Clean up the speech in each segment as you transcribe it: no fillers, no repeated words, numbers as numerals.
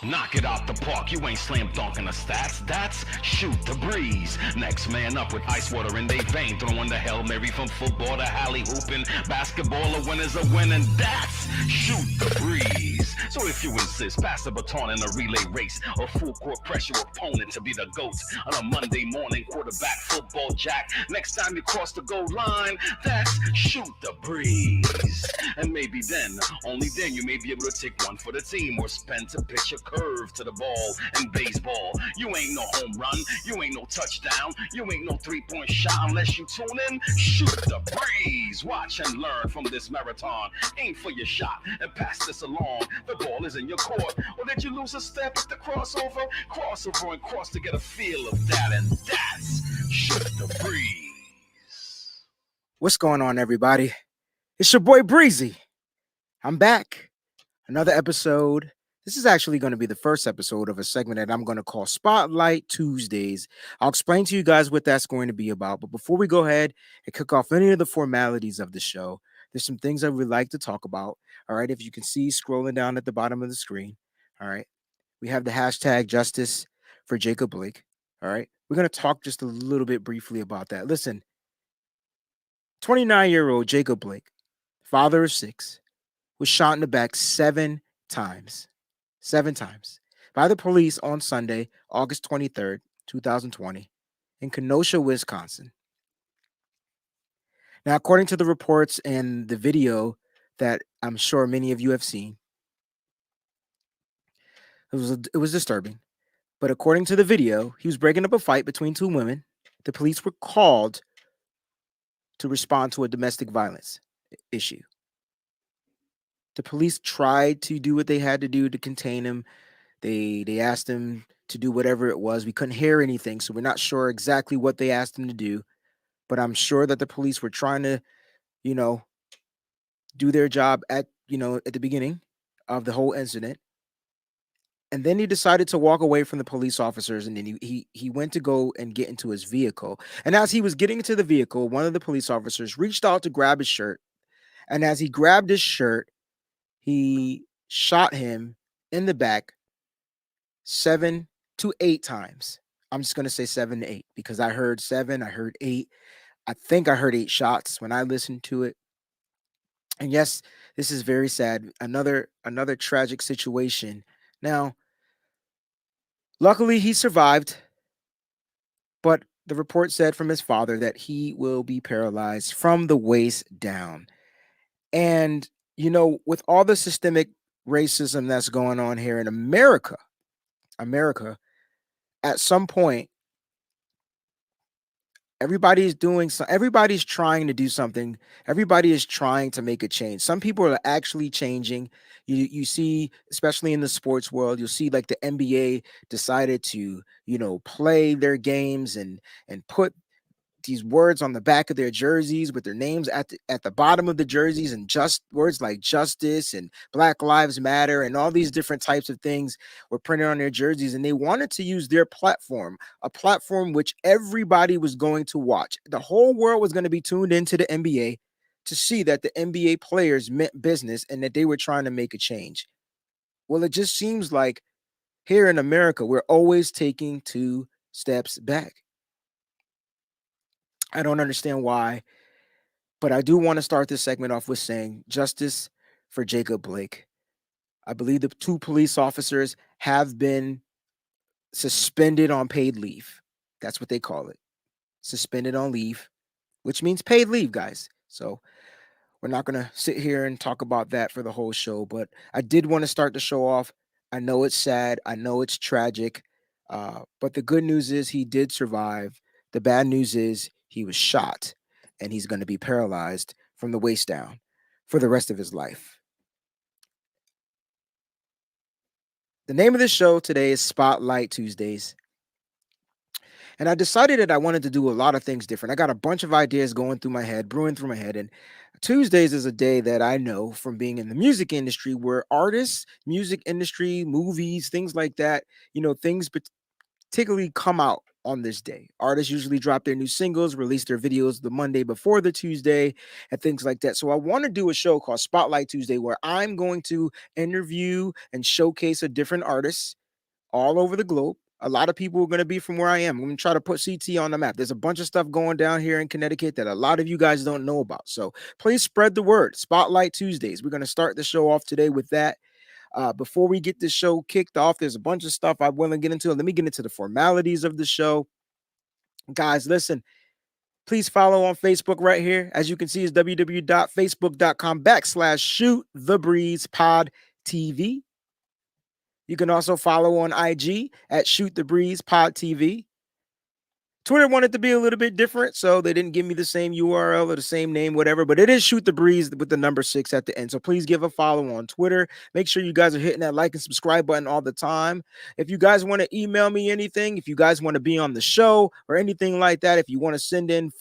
Knock it out the park, you ain't slam dunking the stats. That's shoot the breeze. Next man up with ice water in they vein, throwing the Hail Mary from football to alley hooping. Basketball, a winner's a win, and that's shoot the breeze. So if you insist, pass the baton in a relay race, or full court pressure opponent to be the GOAT on a Monday morning quarterback football jack. Next time you cross the goal line, that's shoot the breeze. And maybe then, only then, you may be able to take one for the team or spend to pitch a curve to the ball in baseball. You ain't no home run, you ain't no touchdown, you ain't no three-point shot unless you tune in. Shoot the breeze. Watch and learn from this marathon. Aim for your shot and pass this along. The ball is in your court. Or did you lose a step at the crossover? Crossover and cross to get a feel of that, and that's shoot the breeze. What's going on, everybody? It's your boy Breezy. I'm back. Another episode. This is actually going to be the first episode of a segment that I'm going to call Spotlight Tuesdays. I'll explain to you guys what that's going to be about. But before we go ahead and kick off any of the formalities of the show, there's some things I would like to talk about. All right. If you can see scrolling down at the bottom of the screen. All right. We have the hashtag justice for Jacob Blake. All right. We're going to talk just a little bit briefly about that. Listen, 29-year-old Jacob Blake, father of 6, was shot in the back 7 times. 7 times by the police on Sunday, August 23rd, 2020, in Kenosha, Wisconsin. Now, according to the reports and the video that I'm sure many of you have seen, it was disturbing. But according to the video, he was breaking up a fight between 2 women. The police were called to respond to a domestic violence issue. The police tried to do what they had to do to contain him. They asked him to do whatever it was. We couldn't hear anything, so we're not sure exactly what they asked him to do. But I'm sure that the police were trying to, do their job at the beginning of the whole incident. And then he decided to walk away from the police officers, and then he went to go and get into his vehicle. And as he was getting into the vehicle, one of the police officers reached out to grab his shirt. And as he grabbed his shirt, he shot him in the back 7 to 8 times. I'm just going to say 7 to 8 because I heard 7, I heard 8. I think I heard 8 shots when I listened to it. And yes, this is very sad. Another tragic situation. Now, luckily he survived, but the report said from his father that he will be paralyzed from the waist down. And with all the systemic racism that's going on here in America, at some point, everybody's trying to do something. Everybody is trying to make a change. Some people are actually changing. You see, especially in the sports world, you'll see like the NBA decided to, play their games and put these words on the back of their jerseys with their names at the bottom of the jerseys, and just words like justice and Black Lives Matter and all these different types of things were printed on their jerseys. And they wanted to use their platform, a platform which everybody was going to watch. The whole world was going to be tuned into the NBA to see that the NBA players meant business and that they were trying to make a change. Well, it just seems like here in America, we're always taking 2 steps back. I don't understand why, but I do want to start this segment off with saying justice for Jacob Blake. I believe the 2 police officers have been suspended on paid leave. That's what they call it. Suspended on leave, which means paid leave, guys. So we're not going to sit here and talk about that for the whole show, but I did want to start the show off. I know it's sad. I know it's tragic, but the good news is he did survive. The bad news is he was shot, and he's going to be paralyzed from the waist down for the rest of his life. The name of this show today is Spotlight Tuesdays. And I decided that I wanted to do a lot of things different. I got a bunch of ideas brewing through my head. And Tuesdays is a day that I know from being in the music industry where artists, music industry, movies, things like that, things particularly come out on this day. Artists usually drop their new singles, release their videos the Monday before the Tuesday, and things like that. So I want to do a show called Spotlight Tuesday where I'm going to interview and showcase a different artist all over the globe. A lot of people are going to be from where I am. I'm going to try to put CT on the map. There's a bunch of stuff going down here in Connecticut that a lot of you guys don't know about. So please spread the word. Spotlight Tuesdays. We're going to start the show off today with that. Before we get this show kicked off, there's a bunch of stuff I want to get into. Let me get into the formalities of the show. Guys, listen, please follow on Facebook right here. As you can see, is www.facebook.com/shoot the breeze pod TV. You can also follow on IG at Shoot the Breeze Pod TV. Twitter wanted to be a little bit different, so they didn't give me the same URL or the same name, whatever, but it is Shoot the Breeze with the number 6 at the end. So please give a follow on Twitter. Make sure you guys are hitting that like and subscribe button all the time. If you guys want to email me anything, if you guys want to be on the show or anything like that, if you want to send in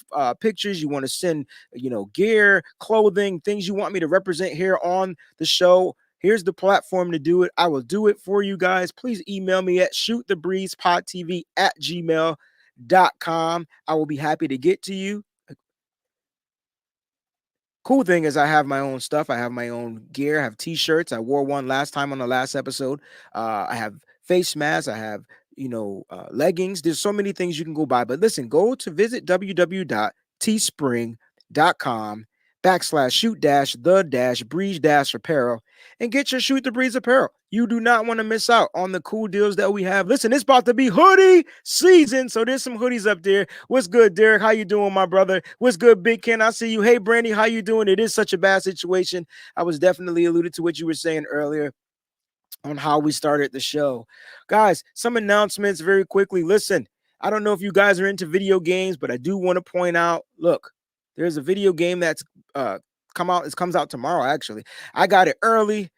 pictures, you want to send, gear, clothing, things you want me to represent here on the show, here's the platform to do it. I will do it for you guys. Please email me at shootthebreezepodtv@gmail.com. I will be happy to get to you. Cool thing is I have my own stuff. I have my own gear. I have t-shirts. I wore one last time on the last episode. I have face masks. I have, leggings. There's so many things you can go buy. But listen, go to visit www.teespring.com/shoot-the-breeze-apparel and get your Shoot the Breeze apparel. You do not want to miss out on the cool deals that we have. Listen, it's about to be hoodie season, so there's some hoodies up there. What's good, Derek? How you doing, my brother? What's good, Big Ken? I see you. Hey, Brandy, how you doing? It is such a bad situation. I was definitely alluded to what you were saying earlier on how we started the show. Guys, some announcements very quickly. Listen, I don't know if you guys are into video games, but I do want to point out, look, there's a video game that's comes out tomorrow, actually. I got it early.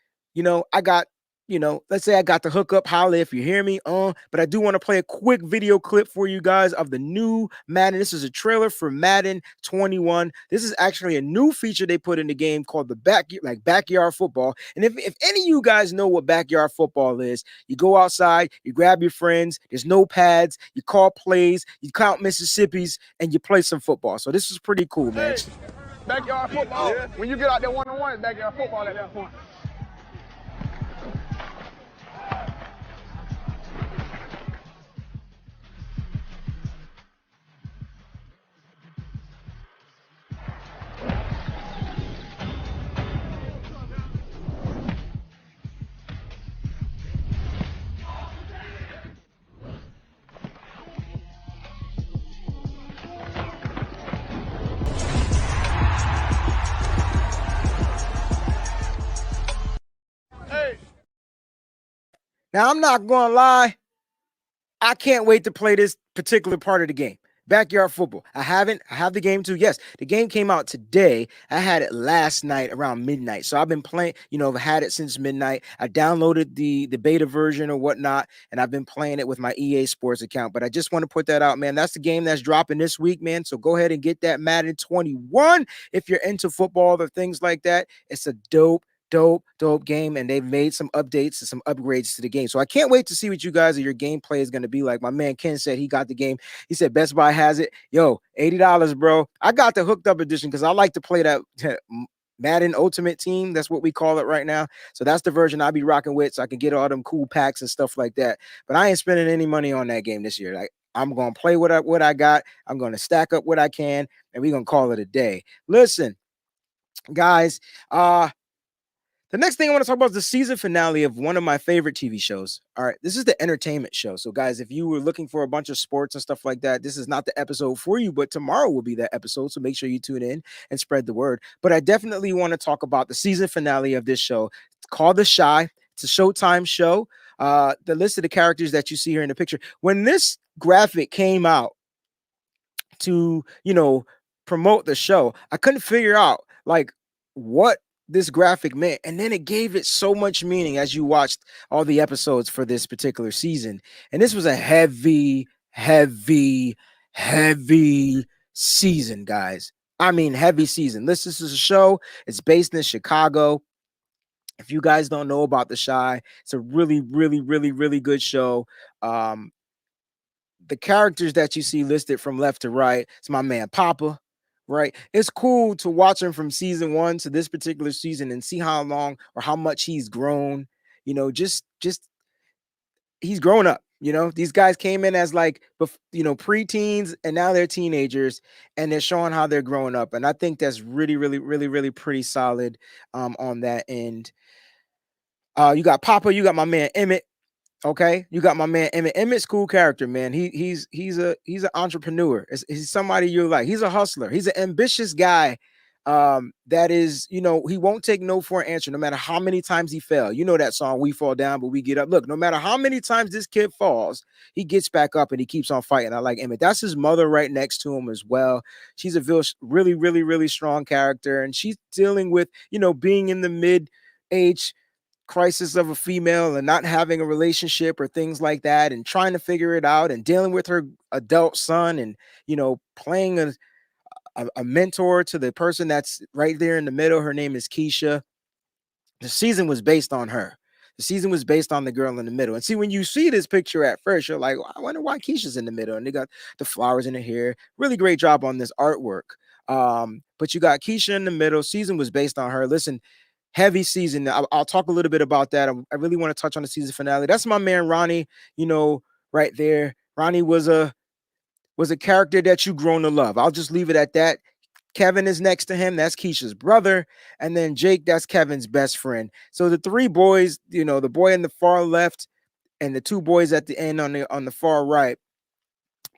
Let's say I got the hookup, holla if you hear me, but I do want to play a quick video clip for you guys of the new Madden. This is a trailer for Madden 21. This is actually a new feature they put in the game called the backyard football. And if any of you guys know what backyard football is, you go outside, you grab your friends, there's no pads, you call plays, you count Mississippi's, and you play some football. So this is pretty cool, man. Backyard football. Yeah. When you get out there one-on-one, it's backyard football at that point. Now, I'm not going to lie. I can't wait to play this particular part of the game. Backyard football. I have the game too. Yes, the game came out today. I had it last night around midnight. So I've been playing, I've had it since midnight. I downloaded the beta version or whatnot, and I've been playing it with my EA Sports account. But I just want to put that out, man. That's the game that's dropping this week, man. So go ahead and get that Madden 21 if you're into football or things like that. It's a dope game, and they've made some updates and some upgrades to the game. So I can't wait to see what you guys or your gameplay is going to be like. My man Ken said he got the game. He said Best Buy has it. Yo, $80, bro. I got the hooked up edition because I like to play that Madden Ultimate Team. That's what we call it right now. So that's the version I'll be rocking with, so I can get all them cool packs and stuff like that. But I ain't spending any money on that game this year. Like, I'm going to play what I got. I'm going to stack up what I can, and we're going to call it a day. Listen, guys, the next thing I want to talk about is the season finale of one of my favorite TV shows. All right, this is the entertainment show. So, guys, if you were looking for a bunch of sports and stuff like that, this is not the episode for you, but tomorrow will be that episode. So make sure you tune in and spread the word. But I definitely want to talk about the season finale of this show. It's called The Chi. It's a Showtime show. The list of the characters that you see here in the picture. When this graphic came out to, promote the show, I couldn't figure out like what this graphic meant, and then it gave it so much meaning as you watched all the episodes for this particular season. And this was a heavy season, guys. I mean, heavy season. This is a show. It's based in Chicago. If you guys don't know about The Chi, it's a really good show. the characters that you see listed from left to right, it's my man Papa, right? It's cool to watch him from season 1 to this particular season and see how long or how much he's grown. Just he's grown up. These guys came in as like preteens, and now they're teenagers, and they're showing how they're growing up. And I think that's really, really, really, really pretty solid on that end. You got Papa, you got my man Emmett. Okay, you got my man Emmett. Emmett's cool character, man. He's an entrepreneur. He's somebody you like. He's a hustler. He's an ambitious guy. That is, he won't take no for an answer, no matter how many times he fell. You know that song, "We Fall Down, but We Get Up." Look, no matter how many times this kid falls, he gets back up and he keeps on fighting. I like Emmett. That's his mother right next to him as well. She's a really, really, really strong character, and she's dealing with, being in the mid-age crisis of a female and not having a relationship or things like that, and trying to figure it out and dealing with her adult son, and playing a mentor to the person that's right there in the middle. Her name is Keisha. The season was based on her. The season was based on the girl in the middle. And see, when you see this picture at first, you're like, I wonder why Keisha's in the middle. And they got the flowers in her hair. Really great job on this artwork. But you got Keisha in the middle. Season was based on her. Listen, heavy season. I'll talk a little bit about that. I really want to touch on the season finale. That's my man Ronnie, right there. Ronnie was a character that you grown to love. I'll just leave it at that. Kevin is next to him. That's Keisha's brother. And then Jake, that's Kevin's best friend. So the three boys, the boy in the far left and the two boys at the end on the far right,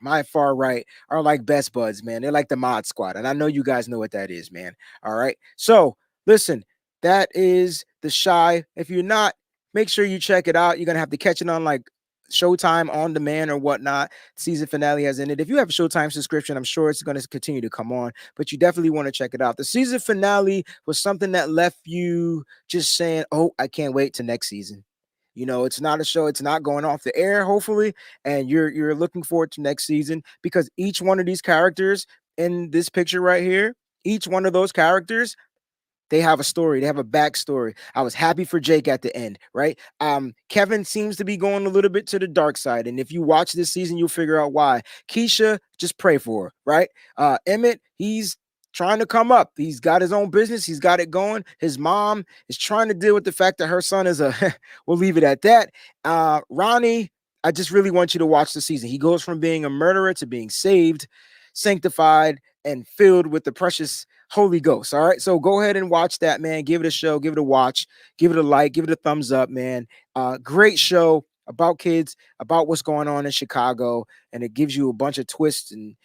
my far right, are like best buds, man. They're like the mod squad. And I know you guys know what that is, man. All right. So listen, that is The Chi. If you're not, make sure you check it out. You're going to have to catch it on like Showtime on demand or whatnot. Season finale has ended. If you have a Showtime subscription, I'm sure it's going to continue to come on, but you definitely want to check it out. The season finale was something that left you just saying, oh, I can't wait to next season. It's not a show. It's not going off the air, hopefully, and you're looking forward to next season, because each one of these characters in this picture right here, each one of those characters, they have a story. They have a backstory. I was happy for Jake at the end, right? Kevin seems to be going a little bit to the dark side, and if you watch this season, you'll figure out why. Keisha, just pray for her, right? Emmett, he's trying to come up. He's got his own business. He's got it going. His mom is trying to deal with the fact that her son is we'll leave it at that. Ronnie, I just really want you to watch the season. He goes from being a murderer to being saved, sanctified, and filled with the precious Holy Ghost. All right. So go ahead and watch that, man. Give it a show, give it a watch, give it a like, give it a thumbs up, man. Great show about kids, about what's going on in Chicago. And it gives you a bunch of twists and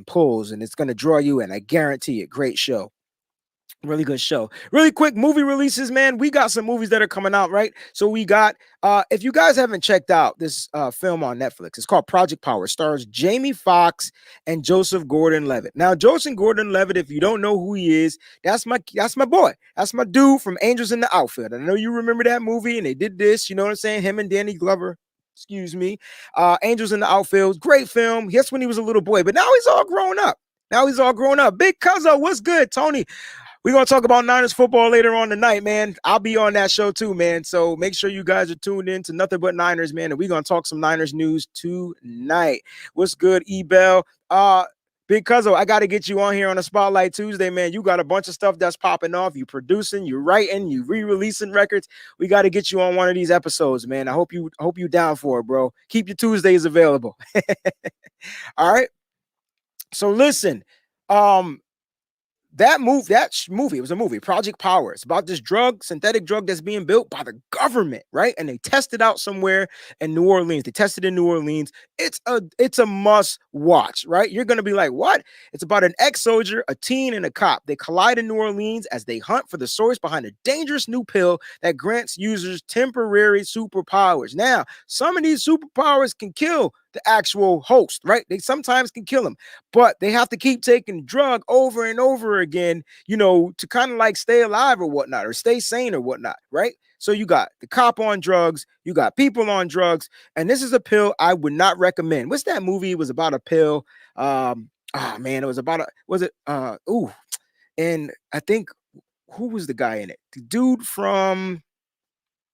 pulls, and it's going to draw you in. I guarantee it. Great show. Really good show. Really quick movie releases, man. We got some movies that are coming out, right? So we got, if you guys haven't checked out this film on Netflix, it's called Project Power. It stars Jamie Foxx and Joseph Gordon-Levitt. Now, Joseph Gordon-Levitt, if you don't know who he is, that's my boy. That's my dude from Angels in the Outfield. I know you remember that movie, and they did this, you know what I'm saying? Him and Danny Glover. Excuse me. Angels in the Outfield. Great film. Yes, when he was a little boy, but now he's all grown up. Big Cuzzo, what's good, Tony? We're going to talk about Niners football later on tonight, man. I'll be on that show too, man. So make sure you guys are tuned in to Nothing But Niners, man. And we're going to talk some Niners news tonight. What's good, Ebel? Big Cuzzo, I got to get you on here on a Spotlight Tuesday, man. You got a bunch of stuff that's popping off. You producing, you writing, you re-releasing records. We got to get you on one of these episodes, man. I hope you down for it, bro. Keep your Tuesdays available. All right. So listen, that movie, it was a movie, Project Power. It's about this synthetic drug that's being built by the government, right? And they test it out somewhere in New Orleans. They tested in New Orleans. It's a must watch, right? You're going to be like, what? It's about an ex-soldier, a teen, and a cop. They collide in New Orleans as they hunt for the source behind a dangerous new pill that grants users temporary superpowers. Now, some of these superpowers can kill the actual host, right? They sometimes can kill them, but they have to keep taking drug over and over again, to kind of like stay alive or whatnot, or stay sane or whatnot, right? So you got the cop on drugs, you got people on drugs, and this is a pill I would not recommend. What's that movie? It was about a pill. It was about and I think, who was the guy in it? The dude from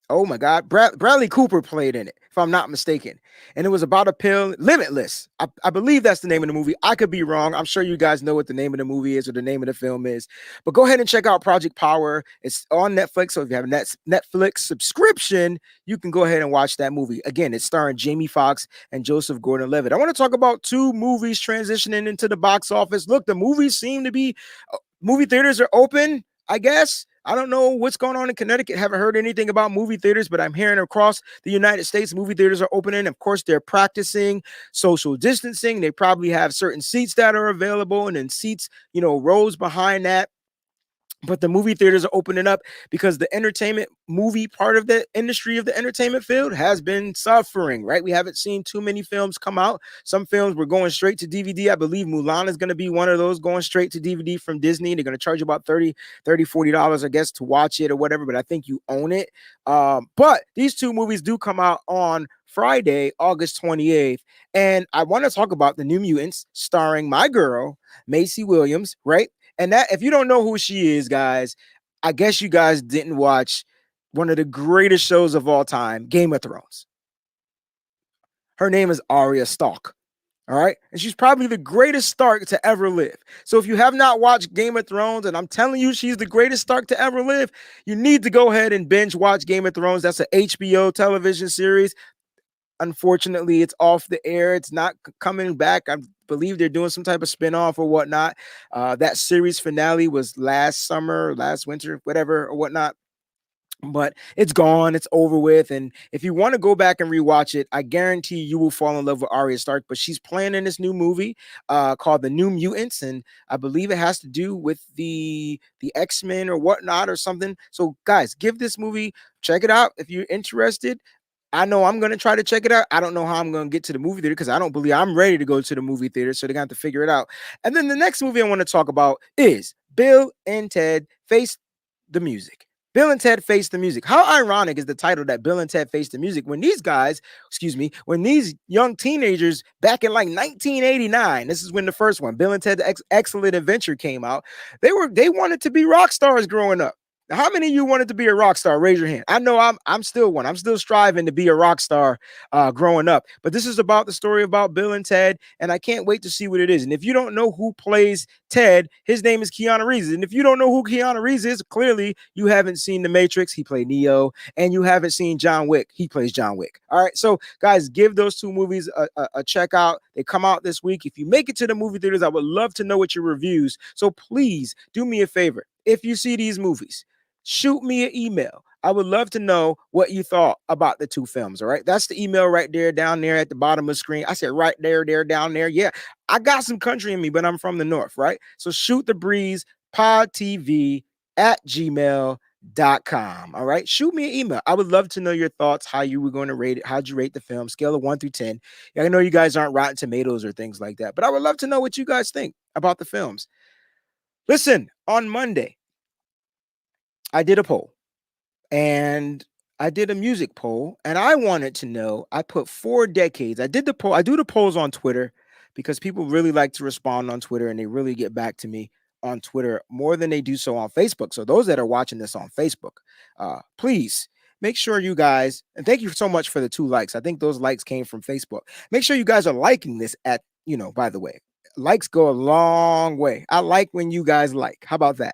Oh my God, Bradley Cooper played in it, if I'm not mistaken, and it was about a pill, Limitless. I believe that's the name of the movie. I could be wrong. I'm sure you guys know what the name of the movie is or the name of the film is. But go ahead and check out Project Power. It's on Netflix, so if you have a Netflix subscription, you can go ahead and watch that movie. Again, it's starring Jamie Foxx and Joseph Gordon-Levitt. I want to talk about two movies transitioning into the box office. Look, the movies seem to be movie theaters are open, I guess. I don't know what's going on in Connecticut. Haven't heard anything about movie theaters, but I'm hearing across the United States, movie theaters are opening. Of course, they're practicing social distancing. They probably have certain seats that are available and then seats, rows behind that. But the movie theaters are opening up because the entertainment movie part of the industry of the entertainment field has been suffering, right? We haven't seen too many films come out. Some films were going straight to DVD. I believe Mulan is going to be one of those going straight to DVD from Disney. They're going to charge you about $40, I guess, to watch it or whatever, but I think you own it. But these two movies do come out on Friday, August 28th. And I want to talk about The New Mutants starring my girl, Macy Williams, right? And that, if you don't know who she is, guys, I guess you guys didn't watch one of the greatest shows of all time, Game of Thrones. Her name is Arya Stark. All right. And she's probably the greatest Stark to ever live. So if you have not watched Game of Thrones, and I'm telling you, she's the greatest Stark to ever live, you need to go ahead and binge watch Game of Thrones. That's an HBO television series. Unfortunately, it's off the air. It's not coming back. I believe they're doing some type of spinoff or whatnot. That series finale was last summer, last winter, whatever or whatnot. But it's gone. It's over with. And if you want to go back and rewatch it, I guarantee you will fall in love with Arya Stark. But she's playing in this new movie called The New Mutants, and I believe it has to do with the X-Men or whatnot or something. So, guys, give this movie, check it out if you're interested. I know I'm going to try to check it out. I don't know how I'm going to get to the movie theater because I don't believe I'm ready to go to the movie theater. So they're going to have to figure it out. And then the next movie I want to talk about is Bill and Ted Face the Music. Bill and Ted Face the Music. How ironic is the title that Bill and Ted Face the Music when these guys, when these young teenagers back in like 1989, this is when the first one, Bill and Ted's Excellent Adventure came out. They wanted to be rock stars growing up. Now, how many of you wanted to be a rock star? Raise your hand. I know I'm still one. I'm still striving to be a rock star growing up. But this is about the story about Bill and Ted, and I can't wait to see what it is. And if you don't know who plays Ted, his name is Keanu Reeves. And if you don't know who Keanu Reeves is, clearly you haven't seen The Matrix. He played Neo. And you haven't seen John Wick. He plays John Wick. All right. So, guys, give those two movies a check out. They come out this week. If you make it to the movie theaters, I would love to know what your reviews. So please do me a favor. If you see these movies, shoot me an email. I would love to know what you thought about the two films. All right. That's the email right there, down there at the bottom of the screen. I said right there, down there. Yeah. I got some country in me, but I'm from the North. Right. So shoot the breeze podtv@gmail.com. All right. Shoot me an email. I would love to know your thoughts, how you were going to rate it. How'd you rate the film? Scale of 1 through 10. I know you guys aren't Rotten Tomatoes or things like that, but I would love to know what you guys think about the films. Listen, on Monday, I did a poll, and I did a music poll, and I wanted to know, I put 4 decades. I did the poll. I do the polls on Twitter because people really like to respond on Twitter, and they really get back to me on Twitter more than they do so on Facebook. So those that are watching this on Facebook, please make sure you guys, and thank you so much for the 2 likes. I think those likes came from Facebook. Make sure you guys are liking this by the way, likes go a long way. I like when you guys like. How about that?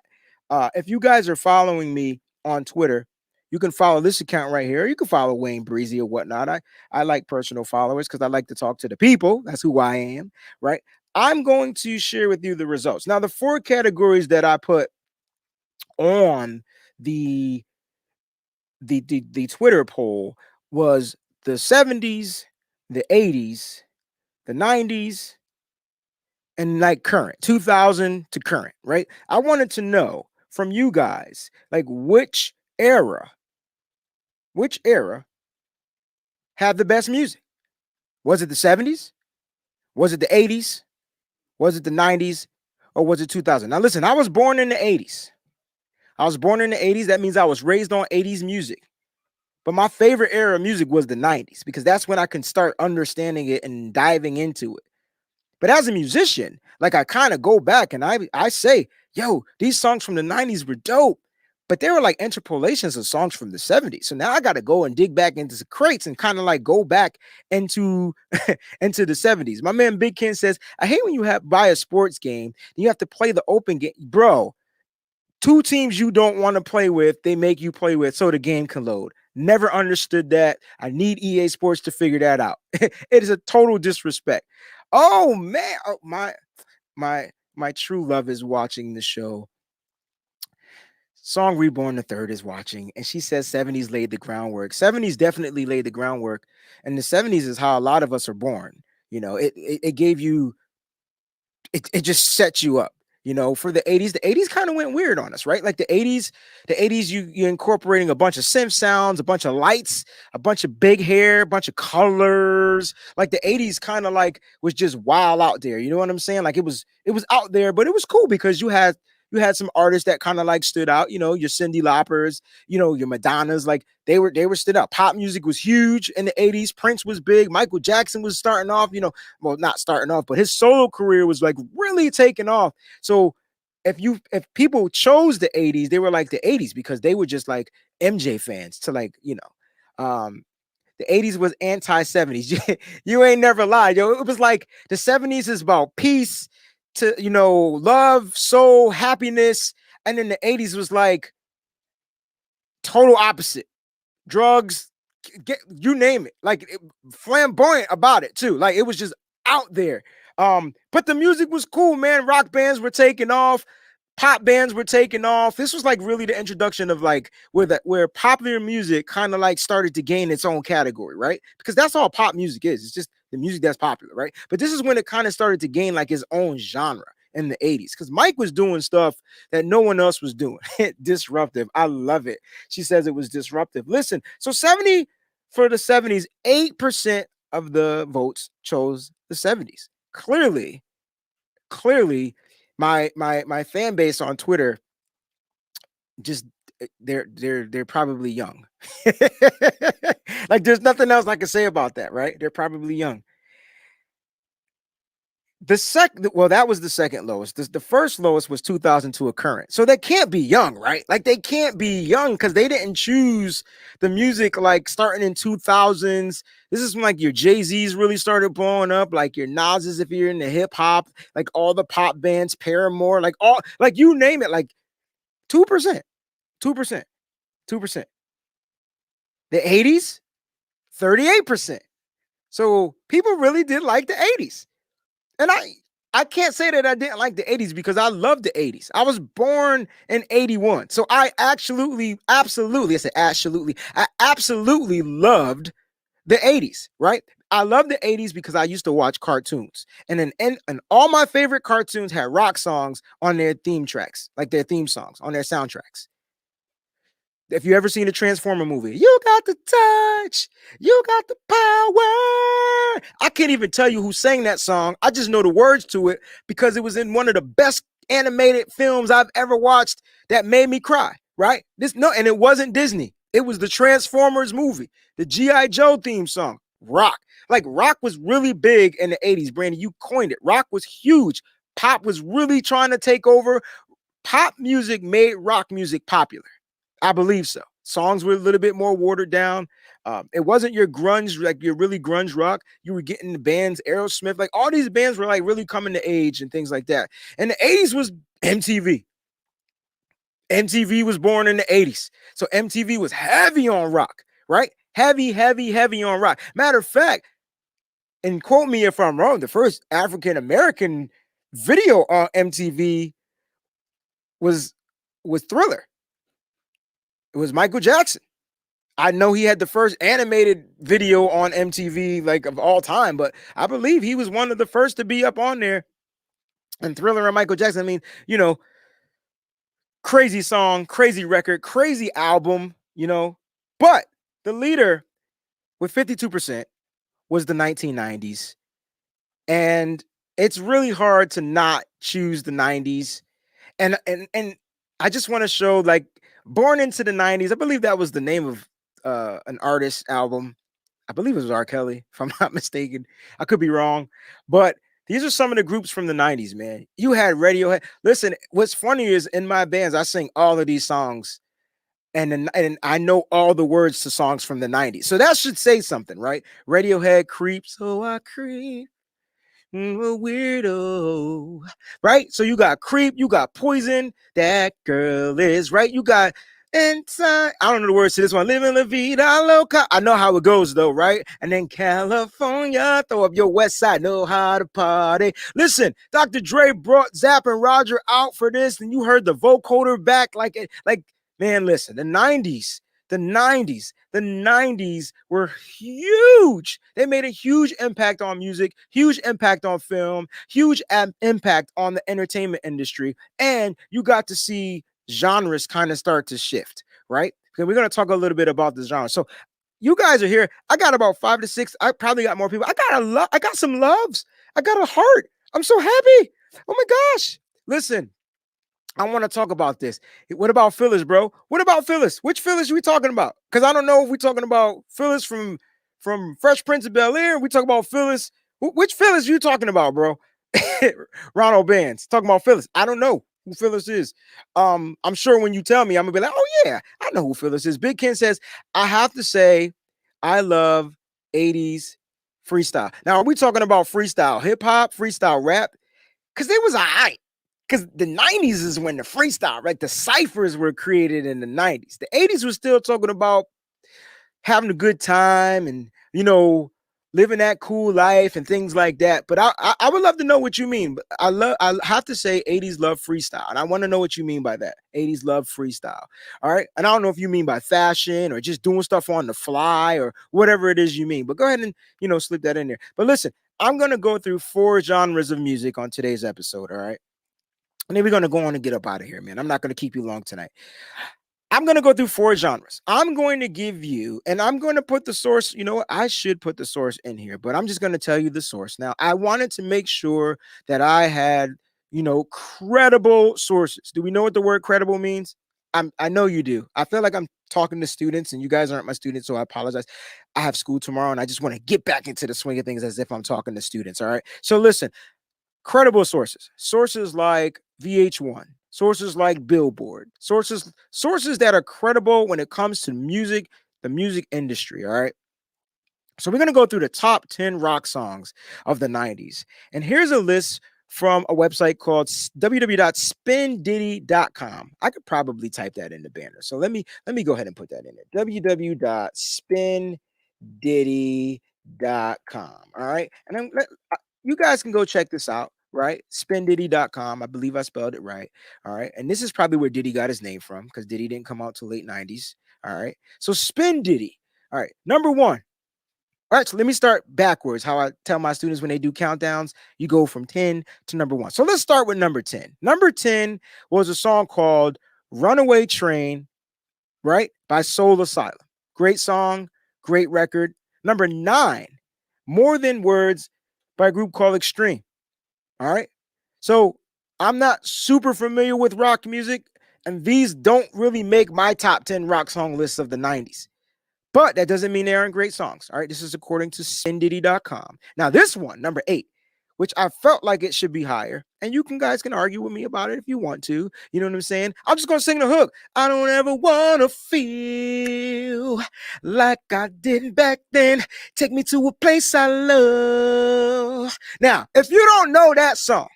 If you guys are following me on Twitter, you can follow this account right here. You can follow Wayne Breezy or whatnot. I like personal followers because I like to talk to the people. That's who I am, right? I'm going to share with you the results. Now, the 4 categories that I put on the Twitter poll was the 70s, the 80s, the 90s, and like current, 2000 to current, right? I wanted to know from you guys, like which era had the best music? Was it the 70s? Was it the 80s? Was it the 90s? Or was it 2000? Now listen, I was born in the 80s. That means I was raised on 80s music. But my favorite era of music was the 90s because that's when I can start understanding it and diving into it. But as a musician, like I kind of go back and I say, yo, these songs from the 90s were dope. but they were like interpolations of songs from the 70s. So now I got to go and dig back into the crates and kind of like go back into into the 70s. My man Big Ken says, I hate when you have buy a sports game, you have to play the open game. Bro, two teams you don't want to play with, they make you play with so the game can load. Never understood that. I need EA Sports to figure that out. It is a total disrespect. Oh man, oh, my true love is watching the show. Song Reborn the Third is watching, and she says 70s laid the groundwork. 70s definitely laid the groundwork, and the 70s is how a lot of us are born. You know, it gave you, it just sets you up. You know, for the 80s kind of went weird on us, right? Like the 80s, you're incorporating a bunch of synth sounds, a bunch of lights, a bunch of big hair, a bunch of colors. Like the 80s kind of like was just wild out there. You know what I'm saying? Like it was out there, but it was cool because you had some artists that kind of like stood out, you know, your Cyndi Laupers, you know, your Madonnas, like they were stood out. Pop music was huge in the 80s. Prince was big. Michael Jackson was starting off, you know, well, not starting off, but his solo career was like really taking off. So if people chose the 80s, they were like the 80s because they were just like MJ fans to like, you know, the 80s was anti-70s. You ain't never lied, yo. It was like the 70s is about peace, to, you know, love, soul, happiness, and then the 80s was like total opposite. Drugs, get you name it. Like flamboyant about it too. Like it was just out there. But the music was cool, man. Rock bands were taking off. Pop bands were taking off. This was like really the introduction of like where popular music kind of like started to gain its own category, right? Because that's all pop music is. It's just the music that's popular, right? But this is when it kind of started to gain like its own genre in the 80s. Because Mike was doing stuff that no one else was doing. Disruptive. I love it. She says it was disruptive. Listen, so for the 70s, 8% of the votes chose the 70s. Clearly, my fan base on Twitter just they're probably young. Like there's nothing else I can say about that, right? They're probably young. That was the second lowest. The first lowest was 2002 a current. So they can't be young, right? Like they can't be young because they didn't choose the music like starting in 2000s. This is when like your Jay-Z's really started blowing up, like your Nas's if you're in the hip hop, like all the pop bands, Paramore, like all like you name it, like 2%, 2%, 2%. The 80s, 38%. So people really did like the 80s. And I can't say that I didn't like the 80s because I love the 80s. I was born in 81. So I absolutely loved the 80s, right? I love the 80s because I used to watch cartoons. And all my favorite cartoons had rock songs on their theme tracks, like their theme songs on their soundtracks. If you ever seen a Transformer movie, you got the touch, you got the power. I can't even tell you who sang that song. I just know the words to it because it was in one of the best animated films I've ever watched that made me cry, right? And it wasn't Disney. It was the Transformers movie, the G.I. Joe theme song, Rock. Like rock was really big in the 80s, Brandon. You coined it. Rock was huge. Pop was really trying to take over. Pop music made rock music popular. I believe so. Songs were a little bit more watered down. It wasn't your grunge, like your really grunge rock. You were getting the bands, Aerosmith, like all these bands were like really coming to age and things like that. And the 80s was MTV. MTV was born in the 80s. So MTV was heavy on rock, right? Heavy on rock. Matter of fact, and quote me if I'm wrong, the first African-American video on MTV was Thriller. It was Michael Jackson. I know he had the first animated video on MTV, like of all time, but I believe he was one of the first to be up on there. And Thriller and Michael Jackson, I mean, you know, crazy song, crazy record, crazy album, you know. But the leader with 52% was the 1990s. And it's really hard to not choose the 90s. And I just want to show like Born into the 90s. I believe that was the name of an artist album. I believe it was R. Kelly, if I'm not mistaken. I could be wrong. But these are some of the groups from the 90s, man. You had Radiohead. Listen, what's funny is in my bands, I sing all of these songs and I know all the words to songs from the 90s. So that should say something, right? Radiohead, Creep, so I creep. A weirdo, right? So you got Creep, you got Poison, that girl is right. You got Inside. I don't know the words to this one. Living La Vida Loca. I know how it goes though, right? And then California, throw up your West Side, know how to party. Listen, Dr. Dre brought Zapp and Roger out for this, and you heard the vocoder back like man. Listen, the 90s were huge. They made a huge impact on music, huge impact on film, huge impact on the entertainment industry. And you got to see genres kind of start to shift, right? Because we're going to talk a little bit about the genre. So you guys are here. I got about 5 to 6. I probably got more people. I got some loves. I got a heart. I'm so happy. Oh my gosh. Listen, I want to talk about this. What about Phyllis, bro? What about Phyllis? Which Phyllis are we talking about? Because I don't know if we're talking about Phyllis from Fresh Prince of Bel-Air. We talk about Phyllis. Which Phyllis are you talking about, bro? Ronald Bands talking about Phyllis. I don't know who Phyllis is. I'm sure when you tell me, I'm gonna be like, oh yeah, I know who Phyllis is. Big Ken says, I have to say, I love 80s freestyle. Now, are we talking about freestyle hip hop, freestyle rap? Because they was all right. Because the 90s is when the freestyle, right? The ciphers were created in the 90s. The 80s was still talking about having a good time and, living that cool life and things like that. But I would love to know what you mean. But I have to say 80s love freestyle. And I want to know what you mean by that. 80s love freestyle. All right. And I don't know if you mean by fashion or just doing stuff on the fly or whatever it is you mean. But go ahead and, slip that in there. But listen, I'm going to go through 4 genres of music on today's episode. All right. And then we're going to go on and get up out of here, man. I'm not going to keep you long tonight. I'm going to go through 4 genres. I'm going to give you, and I'm going to put the source, you know what? I should put the source in here, but I'm just going to tell you the source. Now, I wanted to make sure that I had, credible sources. Do we know what the word credible means? I know you do. I feel like I'm talking to students and you guys aren't my students, so I apologize. I have school tomorrow and I just want to get back into the swing of things as if I'm talking to students. All right. So listen, credible sources like VH1, sources like Billboard, sources that are credible when it comes to music, the music industry. All right. So we're going to go through the top 10 rock songs of the 90s. And here's a list from a website called www.spindiddy.com. I could probably type that in the banner. So let me go ahead and put that in there. www.spindiddy.com. All right. And you guys can go check this out, right? Spindiddy.com. I believe I spelled it right. All right. And this is probably where Diddy got his name from because Diddy didn't come out till late 90s. All right. So Spin Diddy. All right. Number 1. All right, so let me start backwards. How I tell my students when they do countdowns, you go from 10 to number 1. So let's start with number 10. Number 10 was a song called Runaway Train, right? By Soul Asylum. Great song, great record. Number 9, More Than Words by a group called Extreme. All right. So I'm not super familiar with rock music, and these don't really make my top 10 rock song lists of the 90s. But that doesn't mean they aren't great songs. All right. This is according to spindiddy.com. Now, this one, number 8, which I felt like it should be higher. And you guys can argue with me about it if you want to. You know what I'm saying? I'm just going to sing the hook. I don't ever want to feel like I did back then. Take me to a place I love. Now, if you don't know that song,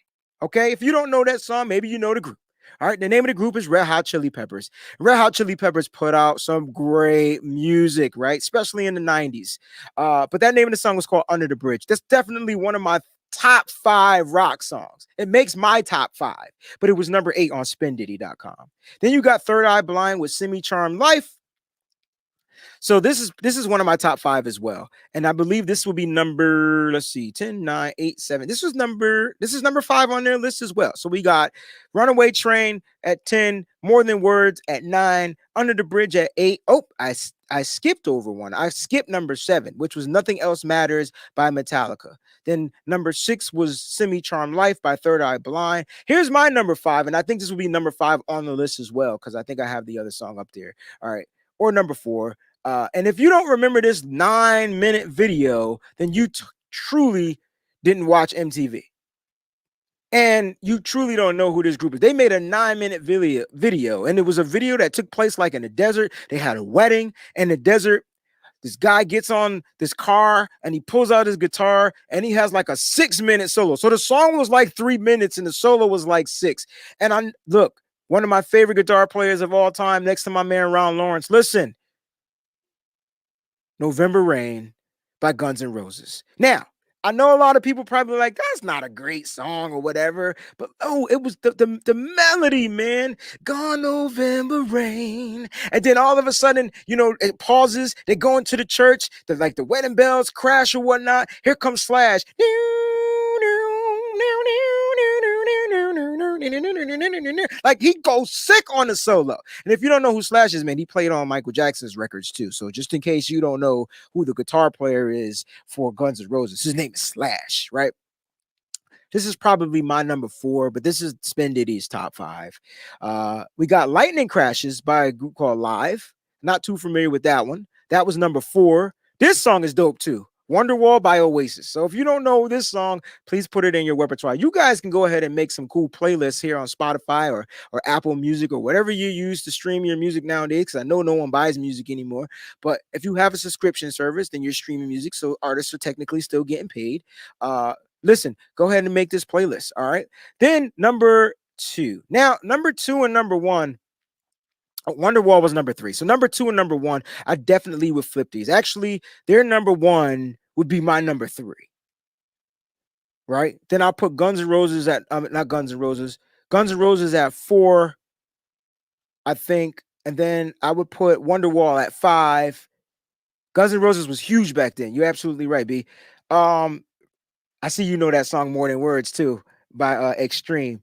okay, if you don't know that song, maybe you know the group. All right, the name of the group is Red Hot Chili Peppers. Red Hot Chili Peppers put out some great music, right? Especially in the 90s. But that name of the song was called Under the Bridge. That's definitely one of my top 5 rock songs. It makes my top 5, but it was number 8 on spindiddy.com. Then you got Third Eye Blind with Semi Charmed Life. So this is one of my top 5 as well. And I believe this will be number, let's see, 10, 9, 8, 7. This is number 5 on their list as well. So we got Runaway Train at 10, More Than Words at 9, Under the Bridge at 8. Oh, I skipped over one. I skipped number 7, which was Nothing Else Matters by Metallica. Then number 6 was Semi Charmed Life by Third Eye Blind. Here's my number 5, and I think this will be number 5 on the list as well, because I think I have the other song up there. All right. Or number 4. And if you don't remember this 9-minute video, then you truly didn't watch MTV. And you truly don't know who this group is. They made a 9-minute video, and it was a video that took place like in the desert. They had a wedding in the desert. This guy gets on this car and he pulls out his guitar and he has like a 6-minute solo. So the song was like 3 minutes and the solo was like 6. And I look, one of my favorite guitar players of all time, next to my man Ron Lawrence. Listen, November Rain by Guns N' Roses. Now, I know a lot of people probably like, that's not a great song or whatever, but oh, it was the melody, man. Gone November rain. And then all of a sudden, you know, it pauses. They go into the church, like the wedding bells crash or whatnot. Here comes Slash. Like he goes sick on the solo. And if you don't know who Slash is, man, he played on Michael Jackson's records too. So just in case you don't know who the guitar player is for Guns N' Roses, his name is Slash, right? This is probably my number 4, but this is Spin Diddy's top 5. We got Lightning Crashes by a group called Live. Not too familiar with that one. That was number 4. This song is dope too. Wonderwall by Oasis. So if you don't know this song, please put it in your repertoire. You guys can go ahead and make some cool playlists here on Spotify or Apple Music or whatever you use to stream your music nowadays, because I know no one buys music anymore. But if you have a subscription service, then you're streaming music, so artists are technically still getting paid. Listen, go ahead and make this playlist, all right? Then number 2. Now, number 2 and number 1, Wonderwall was number 3. So number 2 and number 1, I definitely would flip these. Actually, their number 1 would be my number 3. Right? Then I'll put Guns N' Roses at not Guns N' Roses. Guns N' Roses at 4, I think. And then I would put Wonderwall at 5. Guns N' Roses was huge back then. You're absolutely right, B. I see you know that song More Than Words too by Extreme.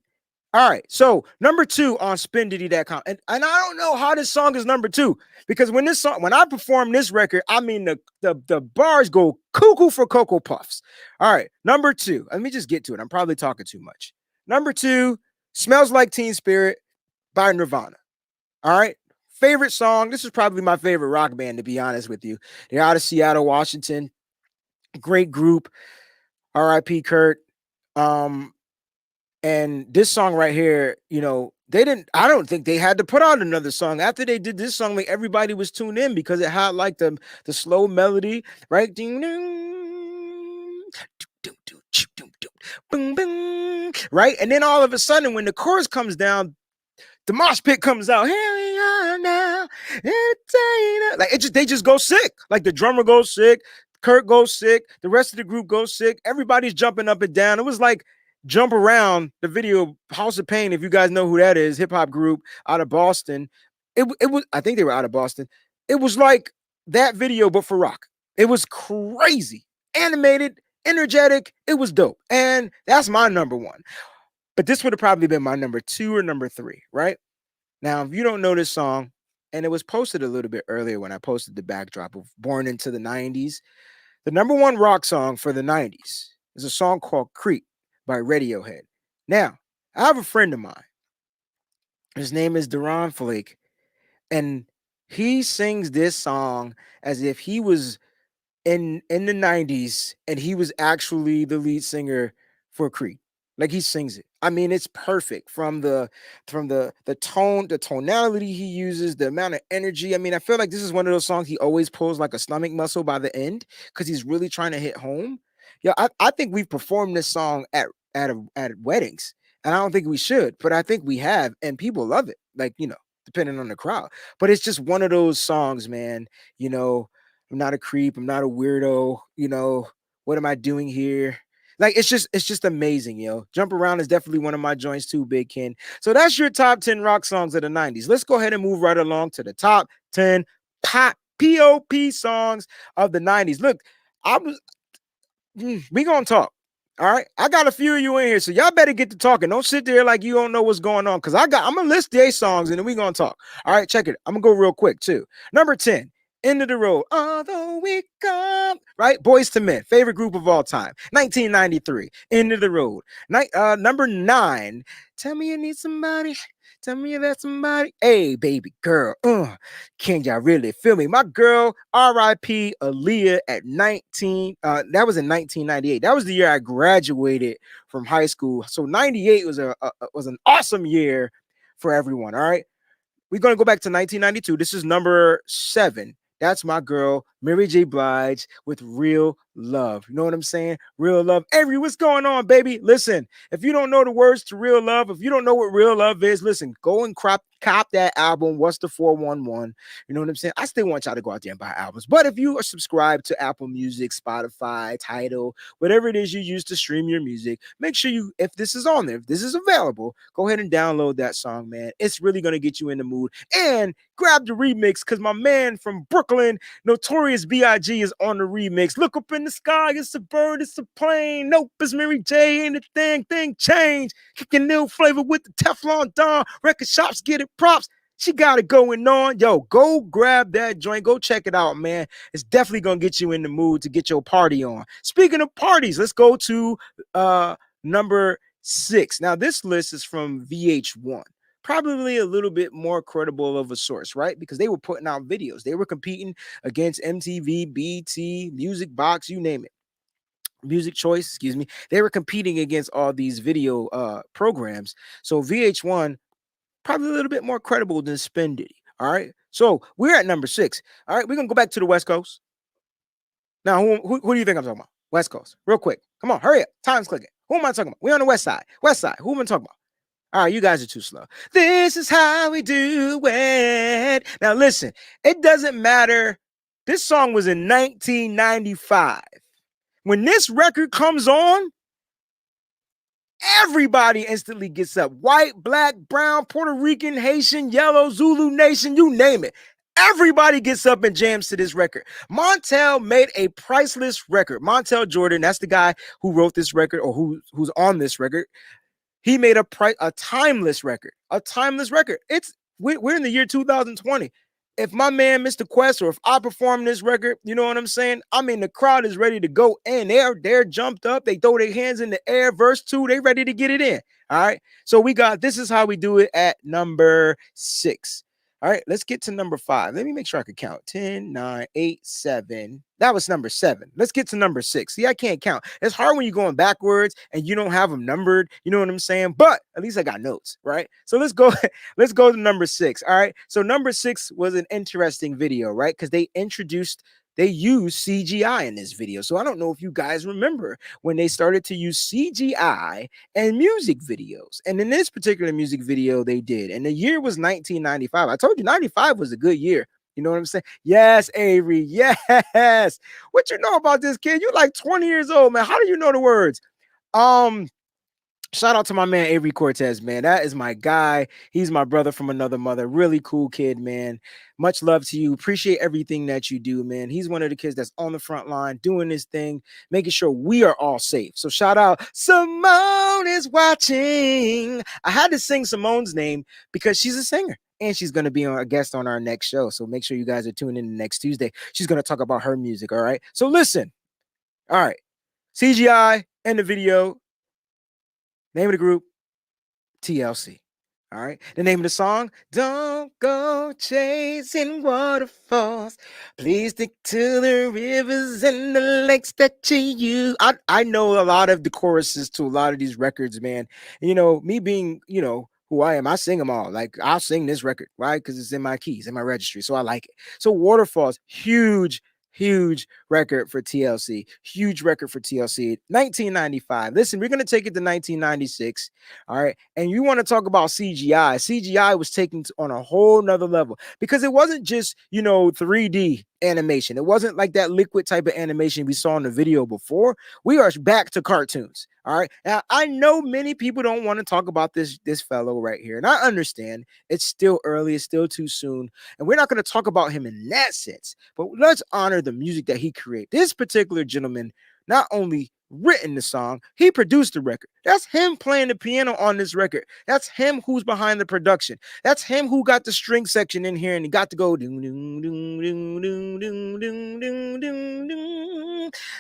All right, so number 2 on spindiddy.com. And I don't know how this song is number 2, because when I perform this record, I mean the bars go cuckoo for Cocoa Puffs. All right, number 2. Let me just get to it. I'm probably talking too much. Number 2, Smells Like Teen Spirit by Nirvana. All right, favorite song. This is probably my favorite rock band, to be honest with you. They're out of Seattle, Washington. Great group. R.I.P. Kurt. And this song right here, you know, I don't think they had to put out another song. After they did this song, like everybody was tuned in because it had like the slow melody, right? Right? And then all of a sudden, when the chorus comes down, the mosh pit comes out. Here we are now. Like they just go sick. Like the drummer goes sick, Kurt goes sick, the rest of the group goes sick. Everybody's jumping up and down. It was like Jump Around, the video, House of Pain, if you guys know who that is, hip-hop group out of Boston. It was, I think they were out of Boston. It was like that video, but for rock. It was crazy, animated, energetic. It was dope. And that's my number 1. But this would have probably been my number 2 or number 3, right? Now, if you don't know this song, and it was posted a little bit earlier when I posted the backdrop of Born Into the 90s, the number 1 rock song for the 90s is a song called Creep by Radiohead. Now, I have a friend of mine. His name is Duran Flake, and he sings this song as if he was in the 90s and he was actually the lead singer for Creep. Like he sings it. I mean, it's perfect from the tone, the tonality he uses, the amount of energy. I mean, I feel like this is one of those songs he always pulls like a stomach muscle by the end because he's really trying to hit home. Yeah, I think we've performed this song at weddings, and I don't think we should, but I think we have, and people love it. Like, you know, depending on the crowd. But it's just one of those songs, man. You know, I'm not a creep, I'm not a weirdo. You know, what am I doing here? Like, it's just amazing, yo. Jump Around is definitely one of my joints too, Big Ken. So that's your top 10 rock songs of the 90s. Let's go ahead and move right along to the top 10 pop songs of the 90s. Look, we gonna talk. All right. I got a few of you in here, so y'all better get to talking. Don't sit there like you don't know what's going on. Cause I'm gonna list their songs and then we gonna talk. All right, check it. I'm gonna go real quick too. Number 10, End of the road. Although we come. Right? Boys to Men. Favorite group of all time. 1993. End of the road. Number 9. Tell me you need somebody. Tell me that somebody. Hey, baby girl. Can y'all really feel me? My girl, R.I.P. Aaliyah at 19. That was in 1998. That was the year I graduated from high school. So 98 was an awesome year for everyone. All right. We're going to go back to 1992. This is number 7. That's my girl, Mary J. Blige with Real Love. You know what I'm saying? Real Love. Avery, what's going on, baby? Listen, if you don't know the words to Real Love, if you don't know what Real Love is, listen, go and cop that album. What's the 411? You know what I'm saying? I still want y'all to go out there and buy albums. But if you are subscribed to Apple Music, Spotify, Tidal, whatever it is you use to stream your music, make sure you, if this is on there, if this is available, go ahead and download that song, man. It's really going to get you in the mood. And grab the remix because my man from Brooklyn, Notorious B.I.G. is on the remix. Look up in the sky, it's a bird, it's a plane. Nope, it's Mary J. Ain't a thing change. Kicking new flavor with the Teflon Don. Record shops get it props. She got it going on. Yo, go grab that joint. Go check it out, man. It's definitely going to get you in the mood to get your party on. Speaking of parties, let's go to number 6. Now, this list is from VH1. Probably a little bit more credible of a source, right? Because they were putting out videos. They were competing against MTV, BT, Music Box, you name it. Music Choice, excuse me. They were competing against all these video programs. So VH1, probably a little bit more credible than Spin Diddy. All right. So we're at number 6. All right. We're going to go back to the West Coast. Now, who do you think I'm talking about? West Coast. Real quick. Come on, hurry up. Time's clicking. Who am I talking about? We're on the West Side. West Side. Who am I talking about? All right, you guys are too slow. This is how we do it. Now, listen, it doesn't matter. This song was in 1995. When this record comes on, everybody instantly gets up. White, black, brown, Puerto Rican, Haitian, yellow, Zulu Nation, you name it. Everybody gets up and jams to this record. Montel made a priceless record. Montel Jordan, that's the guy who wrote this record or who's on this record. He made a timeless record. A timeless record. We're in the year 2020. If my man Mr. Quest or if I perform this record, you know what I'm saying? I mean, the crowd is ready to go in. They're jumped up. They throw their hands in the air. Verse 2, they ready to get it in. All right. So we got This Is How We Do It at number 6. All right, let's get to number 5. Let me make sure I can count. 10, 9, 8, 7. That was number 7. Let's get to number 6. See, I can't count. It's hard when you're going backwards and you don't have them numbered. You know what I'm saying? But at least I got notes, right? So let's go to number 6. All right. So number 6 was an interesting video, right? Because they used CGI in this video. So I don't know if you guys remember when they started to use CGI and music videos. And in this particular music video, they did. And the year was 1995. I told you 95 was a good year. You know what I'm saying? Yes, Avery. Yes. What you know about this kid? You're like 20 years old, man. How do you know the words? Shout out to my man Avery Cortez, man. That is my guy. He's my brother from another mother. Really cool kid, man. Much love to you. Appreciate everything that you do, man. He's one of the kids that's on the front line doing this thing, making sure we are all safe. So shout out. Simone is watching. I had to sing Simone's name because she's a singer and she's going to be a guest on our next show. So make sure you guys are tuning in next Tuesday. She's going to talk about her music. All right. So listen. All right. CGI and the video. Name of the group, TLC. All right. The name of the song, Don't Go Chasing Waterfalls. Please stick to the rivers and the lakes that you use. I know a lot of the choruses to a lot of these records, man. You know, me being, who I am, I sing them all. Like, I'll sing this record, right? Because it's in my keys, in my registry. So I like it. So Waterfalls, huge record for TLC. Huge record for TLC. 1995. Listen, we're going to take it to 1996. All right. And you want to talk about CGI. CGI was taken on a whole nother level because it wasn't just, 3D animation. It wasn't like that liquid type of animation we saw in the video before. We are back to cartoons. All right. Now, I know many people don't want to talk about this fellow right here. And I understand it's still early. It's still too soon. And we're not going to talk about him in that sense. But let's honor the music that he created. This particular gentleman not only written the song. He produced the record. That's him playing the piano on this record. That's him who's behind the production. That's him who got the string section in here and he got to go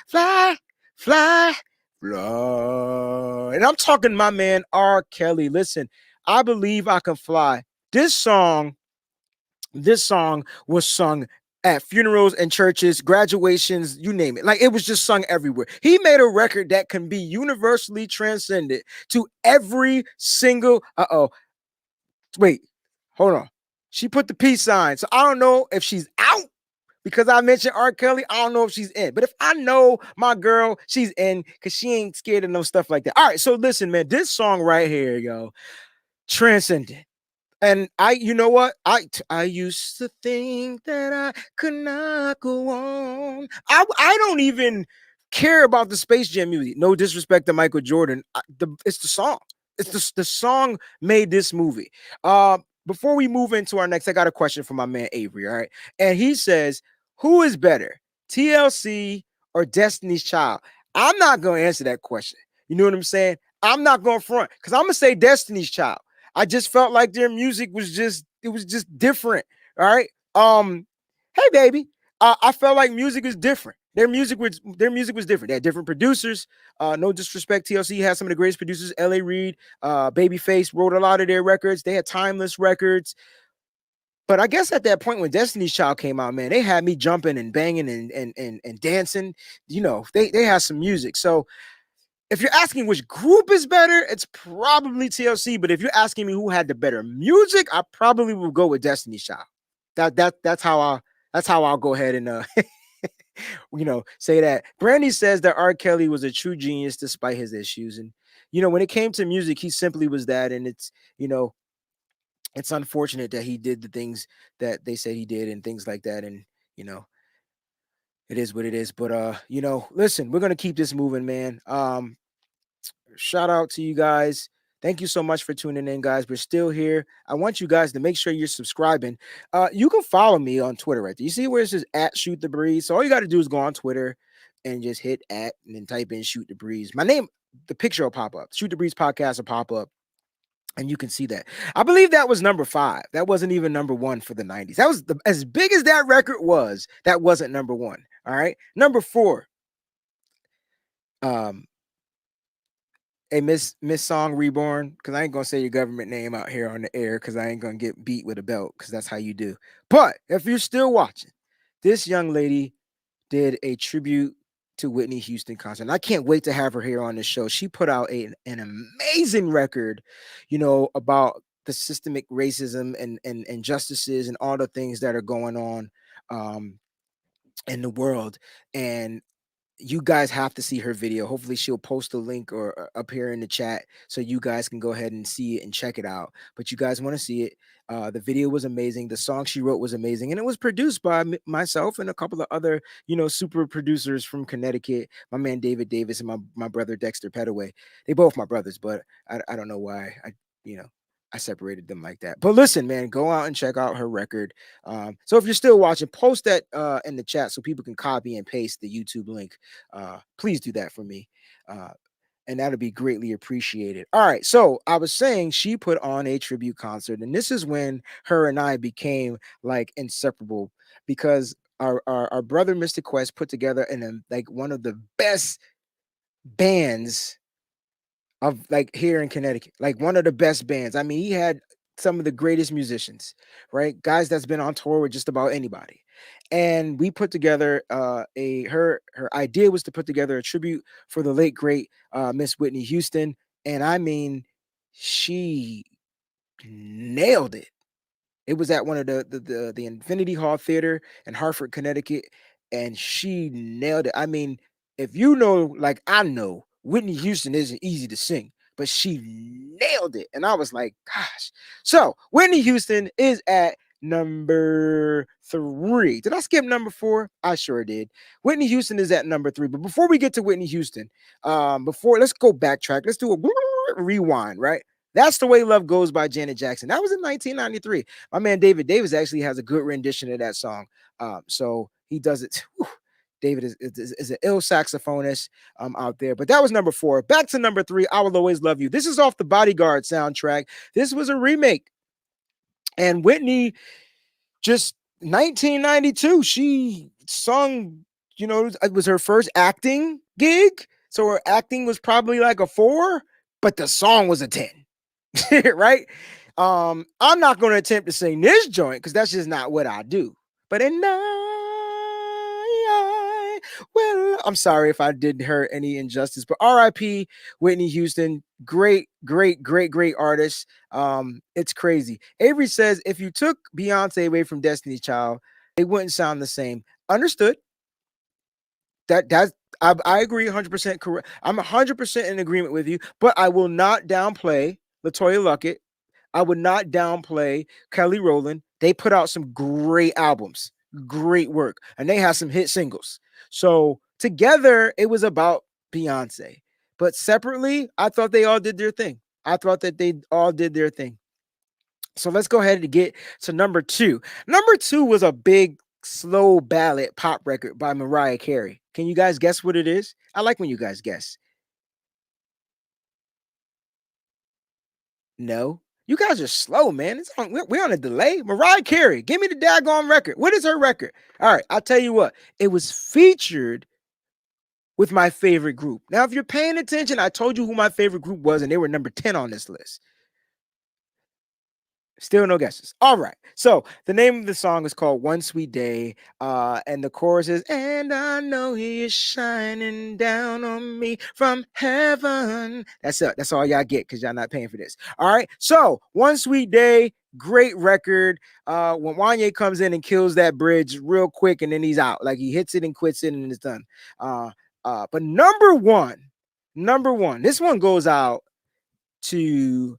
fly, fly, fly. And I'm talking my man R. Kelly. Listen, I Believe I Can Fly. This song was sung at funerals and churches, graduations, you name it. Like, it was just sung everywhere. He made a record that can be universally transcended to every single wait, hold on. She put the peace sign. So I don't know if she's out because I mentioned R. Kelly. I don't know if she's in. But if I know my girl, she's in because she ain't scared of no stuff like that. All right, so listen, man, this song right here, yo, transcendent. And you know what? I used to think that I could not go on. I don't even care about the Space Jam music. No disrespect to Michael Jordan. It's the song. It's the song made this movie. Before we move into our next, I got a question from my man Avery. All right, and he says, "Who is better, TLC or Destiny's Child?" I'm not going to answer that question. You know what I'm saying? I'm not going to front because I'm going to say Destiny's Child. I just felt like their music was just different. All right. Hey baby. I felt like music is different. Their music was different. They had different producers. No disrespect. TLC had some of the greatest producers. L.A. Reid, Babyface wrote a lot of their records. They had timeless records. But I guess at that point when Destiny's Child came out, man, they had me jumping and banging and dancing. You know, they had some music. So if you're asking which group is better, it's probably TLC. But if you're asking me who had the better music, I probably will go with Destiny's Child. That's how I'll go ahead and say that. Brandy says that R. Kelly was a true genius despite his issues. And when it came to music, he simply was that. And it's it's unfortunate that he did the things that they said he did and things like that. And it is what it is. But listen, we're gonna keep this moving, man. Shout out to you guys. Thank you so much for tuning in, guys. We're still here. I want you guys to make sure you're subscribing. You can follow me on Twitter right there. You see where it says @ShootTheBreeze. So all you got to do is go on Twitter and just hit @ and then type in Shoot the Breeze. My name, the picture will pop up. Shoot the Breeze podcast will pop up. And you can see that. I believe that was number 5. That wasn't even number 1 for the 90s. That was as big as that record was. That wasn't number 1. All right. Number 4. Hey, Miss Song Reborn, because I ain't gonna say your government name out here on the air because I ain't gonna get beat with a belt because that's how you do. But if you're still watching, this young lady did a tribute to Whitney Houston concert. And I can't wait to have her here on the show. She put out an amazing record, about the systemic racism and injustices and all the things that are going on in the world. And you guys have to see her video. Hopefully she'll post a link or up here in the chat so you guys can go ahead and see it and check it out. But you guys want to see it. The video was amazing. The song she wrote was amazing. And it was produced by myself and a couple of other, super producers from Connecticut. My man, David Davis, and my brother, Dexter Petaway. They both my brothers, but I don't know why I separated them like that. But listen, man, go out and check out her record. So if you're still watching, post that in the chat so people can copy and paste the YouTube link. Please do that for me. And that'll be greatly appreciated. All right. So I was saying she put on a tribute concert, and this is when her and I became like inseparable because our brother, Mr. Quest, put together one of the best bands of here in Connecticut, like one of the best bands. I mean, he had some of the greatest musicians, right? Guys that's been on tour with just about anybody. And we put together her idea was to put together a tribute for the late great Miss Whitney Houston. And I mean, she nailed it. It was at one of the Infinity Hall Theater in Hartford, Connecticut, and she nailed it. I mean, if you know, like I know, Whitney Houston isn't easy to sing, but she nailed it. And I was like, gosh. So Whitney Houston is at number 3. Did I skip number 4? I sure did. Whitney Houston is at number 3. But before we get to Whitney Houston, let's go backtrack. Let's do a rewind, right? That's The Way Love Goes by Janet Jackson. That was in 1993. My man David Davis actually has a good rendition of that song. So he does it. Whew, David is an ill saxophonist out there. But that was number 4. Back to number 3, I Will Always Love You. This is off the Bodyguard soundtrack. This was a remake. And Whitney, just 1992, she sung, it was her first acting gig. So her acting was probably like a 4, but the song was a 10. Right? I'm not going to attempt to sing this joint because that's just not what I do. But I'm sorry if I did her any injustice, but R.I.P. Whitney Houston, great artist. It's crazy. Avery says if you took Beyonce away from Destiny's Child, it wouldn't sound the same. Understood. I agree 100% correct. I'm 100% in agreement with you, but I will not downplay LaToya Luckett. I would not downplay Kelly Rowland. They put out some great albums, great work, and they have some hit singles. So together, it was about Beyonce. But separately, I thought they all did their thing. So let's go ahead and get to number 2. Number 2 was a big, slow ballad pop record by Mariah Carey. Can you guys guess what it is? I like when you guys guess. No. You guys are slow, man. We're on a delay. Mariah Carey, give me the daggone record. What is her record? All right, I'll tell you what. It was featured with my favorite group. Now, if you're paying attention, I told you who my favorite group was, and they were number 10 on this list. Still no guesses. All right. So the name of the song is called One Sweet Day. And the chorus is, and I know he is shining down on me from heaven. That's it. That's all y'all get because y'all not paying for this. All right. So One Sweet Day, great record. When Wanye comes in and kills that bridge real quick and then he's out. Like he hits it and quits it and it's done. But number one, this one goes out to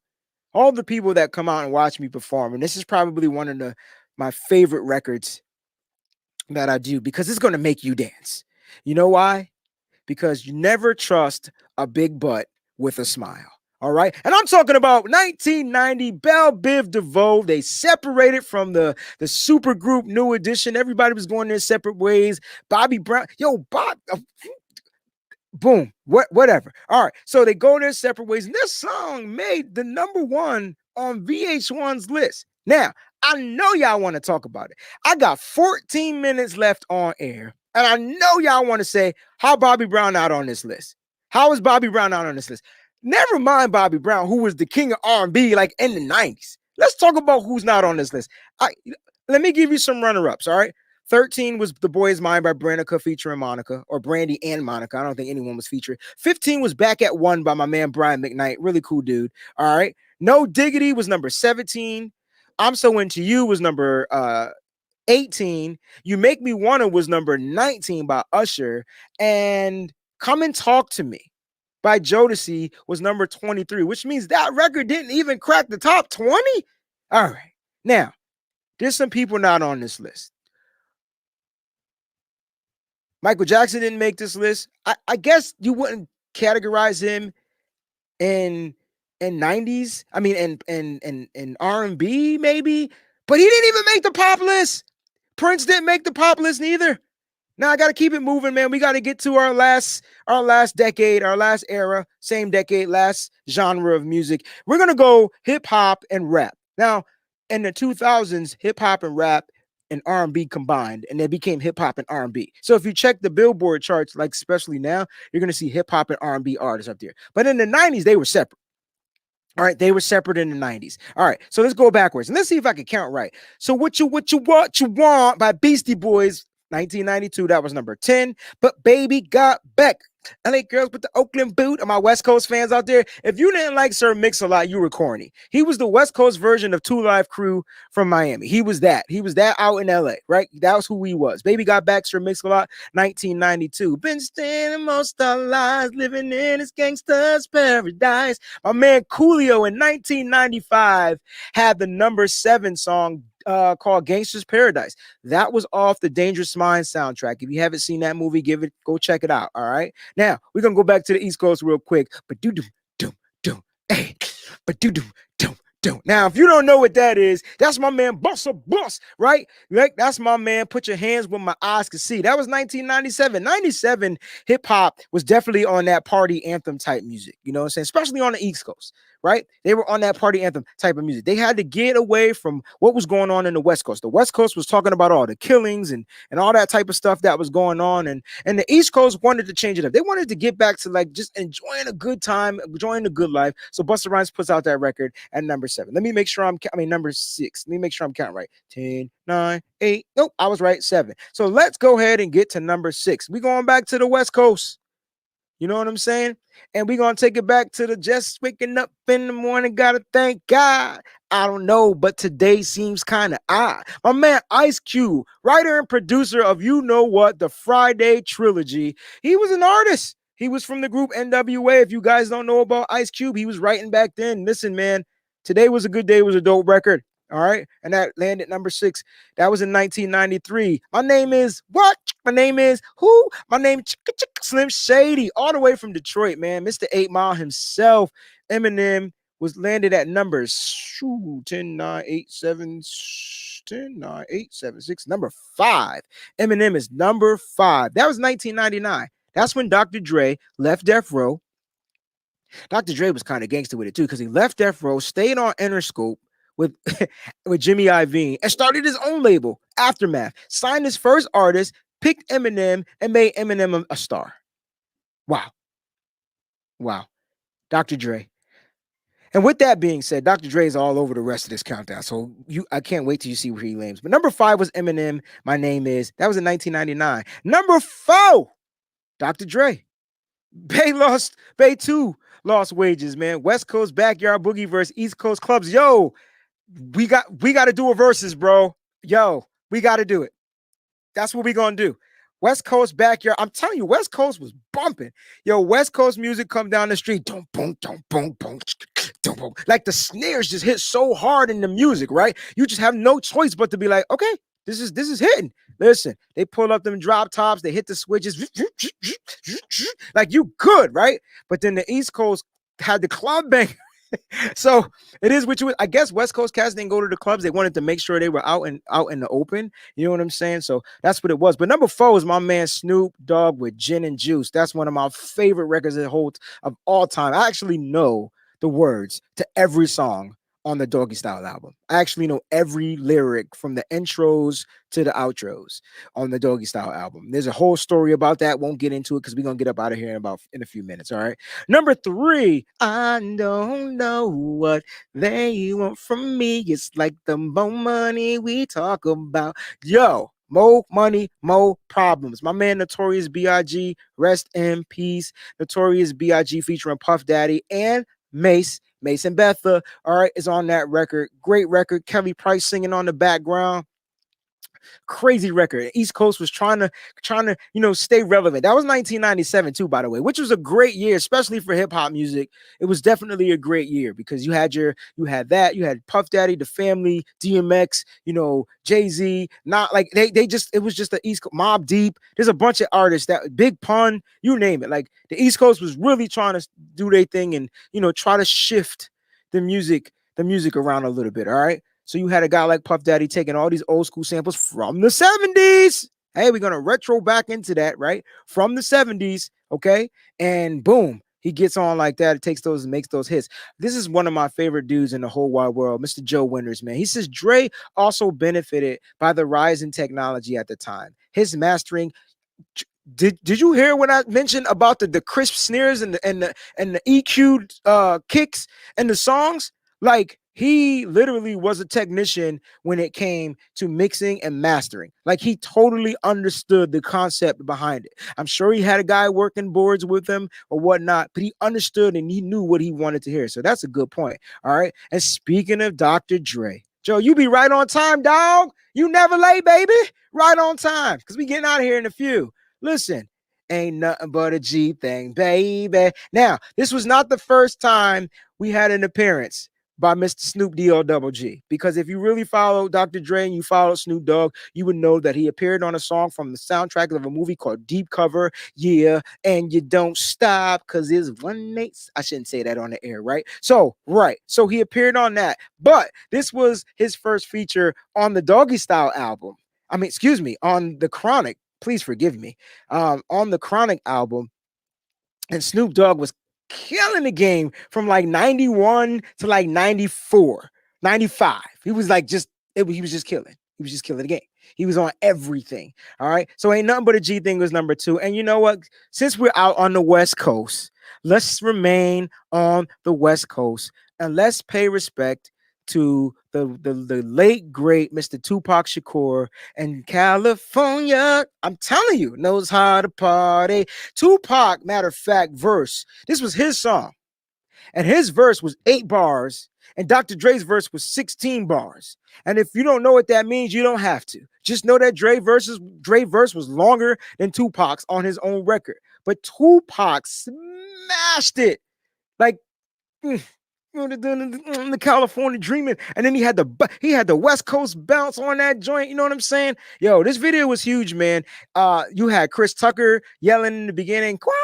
all the people that come out and watch me perform. And this is probably one of my favorite records that I do because it's going to make you dance. You know why? Because you never trust a big butt with a smile. All right. And I'm talking about 1990 Belle Biv DeVoe. They separated from the super group New Edition. Everybody was going their separate ways. Bobby Brown. Boom, whatever. All right, so they go their separate ways, and this song made the number 1 on VH1's list. Now, I know y'all want to talk about it. I got 14 minutes left on air, and I know y'all want to say, how Bobby Brown out on this list? How is Bobby Brown out on this list? Never mind Bobby Brown, who was the king of R&B like in the 90s. Let's talk about who's not on this list. Let me give you some runner-ups, all right? 13 was The Boy Is Mine by Brandica featuring Monica, or Brandy and Monica. I don't think anyone was featured. 15 was Back at One by my man Brian McKnight. Really cool dude. All right. No Diggity was number 17. I'm So Into You was number 18. You Make Me Wanna was number 19 by Usher. And Come and Talk to Me by Jodeci was number 23, which means that record didn't even crack the top 20. All right. Now, there's some people not on this list. Michael Jackson didn't make this list. I guess you wouldn't categorize him in 90s. I mean, in R&B maybe, but he didn't even make the pop list. Prince didn't make the pop list neither. Now I got to keep it moving, man. We got to get to our last decade, our last era, same decade, last genre of music. We're gonna go hip hop and rap. Now, in the 2000s, hip hop and rap and R&B combined, and they became hip hop and R&B. So if you check the Billboard charts, like especially now, you're going to see hip hop and R&B artists up there. But in the 90s, they were separate. All right, they were separate in the 90s. All right, so let's go backwards and let's see if I can count right. So What You Want by Beastie Boys, 1992, that was number 10. But Baby Got Back. LA girls with the Oakland boot. And my West Coast fans out there, if you didn't like Sir Mix-a-Lot, you were corny. He was the West Coast version of 2 Live Crew from Miami. He was that out in LA, right? That was who he was. Baby Got Back, Sir Mix-a-Lot, 1992. Been staying most of our lives, living in this gangster's paradise. My man Coolio in 1995 had the number 7 song called Gangster's Paradise. That was off the Dangerous Minds soundtrack. If you haven't seen that movie, go check it out. All right. Now we're gonna go back to the East Coast real quick. But do hey. But do Now, if you don't know what that is, that's my man Busta Bus, right? Like, that's my man. Put your hands where my eyes can see. That was 1997. 97 hip hop was definitely on that party anthem type music. You know what I'm saying? Especially on the East Coast, right? They were on that party anthem type of music. They had to get away from what was going on in the West Coast. The West Coast was talking about all the killings and all that type of stuff that was going on. And the East Coast wanted to change it up. They wanted to get back to like just enjoying a good time, enjoying a good life. So Busta Rhymes puts out that record at number 7. Let me make sure number 6. Let me make sure I'm counting right. 10, 9, 8. Nope, I was right. 7. So let's go ahead and get to number 6. We're going back to the West Coast. You know what I'm saying? And we're going to take it back to the just waking up in the morning. Got to thank God. I don't know, but today seems kind of odd. My man Ice Cube, writer and producer of You Know What, the Friday trilogy. He was an artist. He was from the group NWA. If you guys don't know about Ice Cube, he was writing back then. Listen, man, Today Was a Good Day was a dope record. All right. And that landed number 6. That was in 1993. My name is what? My name is who? My name is Slim Shady, all the way from Detroit, man. Mr. 8 Mile himself. Eminem was landed at numbers 10, 9, 8, 7, 10, 9, 8, 7, 6, number 5. Eminem is number 5. That was 1999. That's when Dr. Dre left Death Row. Dr. Dre was kind of gangster with it too, because he left Death Row, stayed on Interscope with with Jimmy Iovine, and started his own label, Aftermath. Signed his first artist, picked Eminem, and made Eminem a star. Wow. Dr. Dre. And with that being said, Dr. Dre is all over the rest of this countdown. So I can't wait till you see where he lands. But number 5 was Eminem. My Name Is. That was in 1999. Number 4, Dr. Dre. Bay 2 lost wages, man. West Coast Backyard Boogie versus East Coast Clubs. Yo, we got to do a versus, bro. Yo, we got to do it. That's what we gonna do. West Coast Backyard. I'm telling you, West Coast was bumping. Yo, West Coast music come down the street. Boom, boom, boom, boom, boom, boom. Like the snares just hit so hard in the music, right? You just have no choice but to be like, okay, this is hitting. Listen, they pull up them drop tops, they hit the switches, like you good, right? But then the East Coast had the club bang. So it is what you. I guess West Coast cats didn't go to the clubs. They wanted to make sure they were out in the open. You know what I'm saying? So that's what it was. But number 4 is my man Snoop Dogg with Gin and Juice. That's one of my favorite records of all time. I actually know the words to every song on the Doggy Style album. I actually know every lyric from the intros to the outros on the Doggy Style album. There's a whole story about that. Won't get into it because we're gonna get up out of here in a few minutes. All right. Number 3, I don't know what they want from me. It's like the more money we talk about. Yo, more money, more problems. My man Notorious B.I.G., rest in peace. Notorious B.I.G. featuring Puff Daddy and Mace and Betha, all right, is on that record. Great record. Kelly Price singing on the background. Crazy record. East Coast was trying to stay relevant. That was 1997 too, by the way, which was a great year, especially for hip hop music. It was definitely a great year because you had Puff Daddy, The Family, DMX, Jay-Z. Not like it was just the East Coast. Mobb Deep. There's a bunch of artists that Big Pun, you name it. Like the East Coast was really trying to do their thing and try to shift the music around a little bit. All right. So you had a guy like Puff Daddy taking all these old school samples from the 70s. Hey, we're going to retro back into that, right? From the 70s, okay? And boom, he gets on like that. It takes those and makes those hits. This is one of my favorite dudes in the whole wide world, Mr. Joe Winters, man. He says Dre also benefited by the rise in technology at the time. His mastering. Did you hear what I mentioned about the crisp snares and the EQ kicks and the songs? Like, he literally was a technician when it came to mixing and mastering. Like, he totally understood the concept behind it. I'm sure he had a guy working boards with him or whatnot, but he understood and he knew what he wanted to hear. So that's a good point. All right. And speaking of Dr. Dre, Joe, you be right on time, dog. You never late, baby. Right on time. Because we getting out of here in a few. Listen, ain't nothing but a G thing, baby. Now, this was not the first time we had an appearance by Mr. Snoop D-O double G. Because if you really follow Dr. Dre and you follow Snoop Dogg, you would know that he appeared on a song from the soundtrack of a movie called Deep Cover. Yeah, and you don't stop because it's 1-8. I shouldn't say that on the air, right? So, right. So he appeared on that. But this was his first feature on the Doggy Style album. I mean, excuse me, on the Chronic. Please forgive me. On the Chronic album. And Snoop Dogg was killing the game from like 91 to like 94, 95. He was like he was just killing. He was just killing the game. He was on everything. All right. So ain't nothing but a G thing was number 2. And you know what? Since we're out on the West Coast, let's remain on the West Coast and let's pay respect to the late great Mr. Tupac Shakur and California. I'm telling you, knows how to party. Tupac, matter of fact, verse. This was his song, and his verse was 8 bars, and Dr. Dre's verse was 16 bars. And if you don't know what that means, you don't have to. Just know that Dre verse was longer than Tupac's on his own record, but Tupac smashed it like. The California dreaming, and then he had the West Coast bounce on that joint. You know what I'm saying? Yo, this video was huge, man. You had Chris Tucker yelling in the beginning, "Quiet!"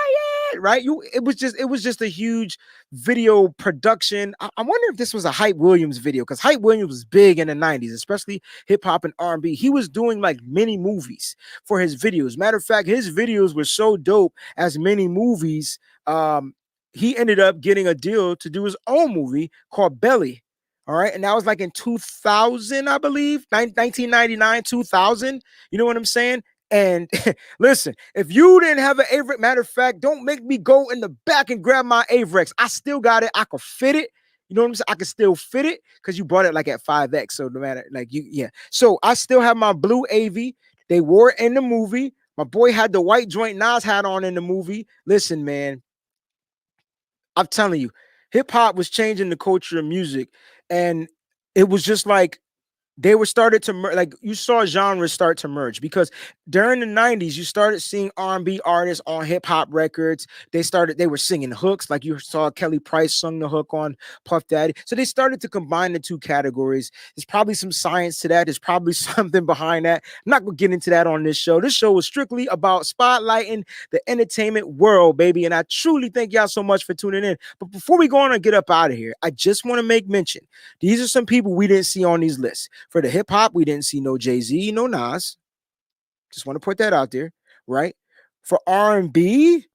Right? It was just a huge video production. I wonder if this was a Hype Williams video, because Hype Williams was big in the 90s, especially hip hop and R&B. He was doing like mini movies for his videos. Matter of fact, his videos were so dope as mini movies. He ended up getting a deal to do his own movie called Belly. All right. And that was like in 2000, I believe, 1999, 2000. You know what I'm saying? And listen, if you didn't have an Averex, matter of fact, don't make me go in the back and grab my Averex. I still got it. I could fit it. You know what I'm saying? I can still fit it because you bought it like at 5X. So no matter, like yeah. So I still have my blue AV. They wore it in the movie. My boy had the white joint Nas had on in the movie. Listen, man. I'm telling you, hip hop was changing the culture of music, and it was just like they were started to like you saw genres start to merge, because during the 90s you started seeing R&B artists on hip hop records. They were singing hooks, like you saw Kelly Price sung the hook on Puff Daddy. So they started to combine the two categories. There's probably some science to that. There's probably something behind that. I'm not gonna get into that on this show. This show was strictly about spotlighting the entertainment world, baby. And I truly thank y'all so much for tuning in. But before we go on and get up out of here, I just want to make mention. These are some people we didn't see on these lists. For the hip hop, we didn't see no Jay-Z, no Nas. Just want to put that out there, right? For R&B,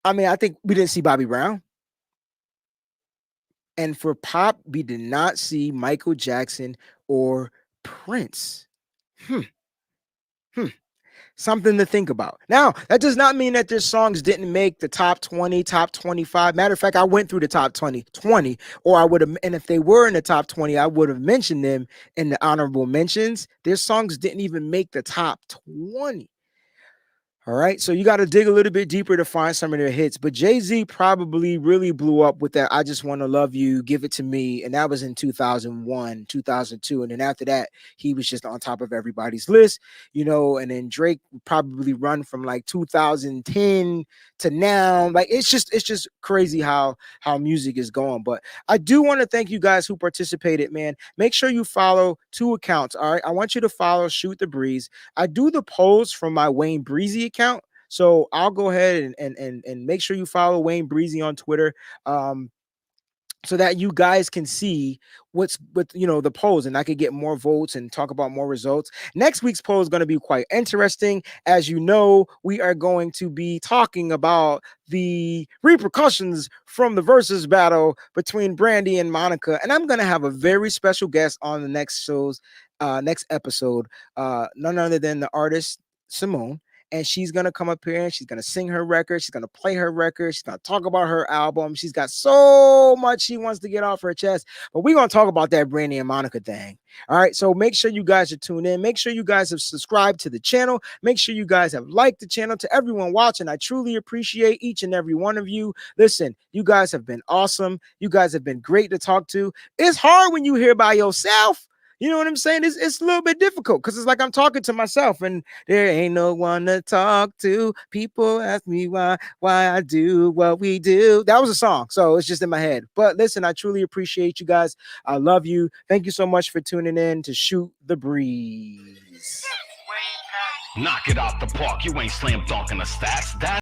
I mean, I think we didn't see Bobby Brown. And for pop, we did not see Michael Jackson or Prince. Something to think about. Now, that does not mean that their songs didn't make the top 20, top 25. Matter of fact, I went through the top 20, or I would have, and if they were in the top 20, I would have mentioned them in the honorable mentions. Their songs didn't even make the top 20. All right. So you got to dig a little bit deeper to find some of their hits. But Jay-Z probably really blew up with that I Just Want to Love You, Give It to Me. And that was in 2001, 2002. And then after that, he was just on top of everybody's list, you know. And then Drake probably run from like 2010 to now. Like it's just crazy how music is going. But I do want to thank you guys who participated, man. Make sure you follow 2 accounts. All right. I want you to follow Shoot the Breeze. I do the polls from my Wayne Breezy account. So I'll go ahead and make sure you follow Wayne Breezy on Twitter. So that you guys can see what's with, you know, the polls, and I could get more votes and talk about more results. Next week's poll is going to be quite interesting. As you know, we are going to be talking about the repercussions from the versus battle between Brandy and Monica. And I'm going to have a very special guest on the next episode, none other than the artist Simone. And she's going to come up here and she's going to sing her record. She's going to play her record. She's going to talk about her album. She's got so much she wants to get off her chest. But we're going to talk about that Brandy and Monica thing. All right. So make sure you guys are tuned in. Make sure you guys have subscribed to the channel. Make sure you guys have liked the channel. To everyone watching, I truly appreciate each and every one of you. Listen, you guys have been awesome. You guys have been great to talk to. It's hard when you hear by yourself. You know what I'm saying? It's a little bit difficult because it's like I'm talking to myself and there ain't no one to talk to. People ask me why I do what we do. That was a song, so it's just in my head. But listen, I truly appreciate you guys. I love you. Thank you so much for tuning in to Shoot the Breeze. Knock it out the park. You ain't slam dunking the stats. That's